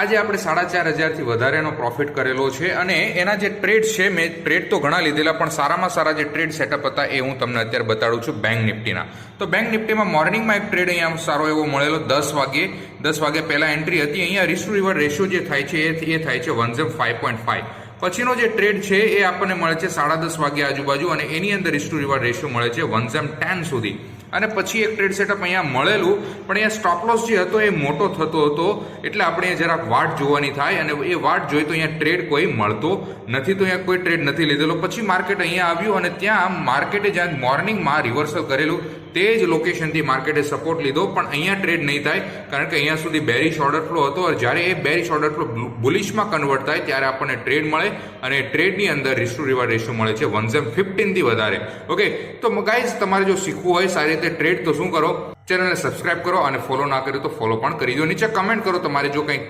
આજે આપણે 4,500થી વધારેનો પ્રોફિટ કરેલો છે અને એના જે ટ્રેડ છે, મેં ટ્રેડ તો ઘણા લીધેલા, પણ સારામાં સારા જે ટ્રેડ સેટઅપ હતા એ હું તમને અત્યારે બતાડું છું બેંક નિફ્ટીના. તો બેંક નિફ્ટીમાં મોર્નિંગમાં એક ટ્રેડ અહીંયા સારો એવો મળેલો 10 વાગે પહેલા એન્ટ્રી હતી. અહીંયા રિસ્ક ટુ રિવર્ડ રેશિયો જે થાય છે એ થાય છે 1:5.5. પછીનો જે ટ્રેડ છે એ આપણને મળે છે 10:30 વાગે આજુબાજુ અને એની અંદર રિસ્ક ટુ રિવર્ડ રેશિયો મળે છે 1:10 સુધી. અને પછી એક ટ્રેડ સેટઅપ અહીંયા મળેલું, પણ અહીંયા સ્ટોપ લોસ જે હતો એ મોટો થતો હતો, એટલે આપણે જરાક વાટ જોવાની થાય અને એ વાટ જોઈ તો અહીંયા ટ્રેડ કોઈ મળતો નથી, તો અહીંયા કોઈ ટ્રેડ નથી લીધેલો. પછી માર્કેટ અહીંયા આવ્યું અને ત્યાં માર્કેટે જ્યાં મોર્નિંગમાં રિવર્સલ કરેલું તે જ લોકેશનથી માર્કેટે સપોર્ટ લીધો, પણ અહીંયા ટ્રેડ નહીં થાય કારણ કે અહીંયા સુધી બેરિશ ઓર્ડર ફ્લો હતો. જ્યારે એ બેરિશ ઓર્ડર ફ્લો બુલિશમાં કન્વર્ટ થાય ત્યારે આપણને ટ્રેડ મળે અને ટ્રેડની અંદર રિસ્ક ટુ રિવર્ડ રેશિયો મળે છે 1:15 થી વધારે. ઓકે, તો ગાઈઝ તમારે જો શીખવું હોય સારી રીતે ટ્રેડ તો શું કરો, ચેનલને સબસ્ક્રાઇબ કરો અને ફોલો ના કર્યું તો ફોલો પણ કરી દો. નીચે કમેન્ટ કરો તમારે જો કંઈક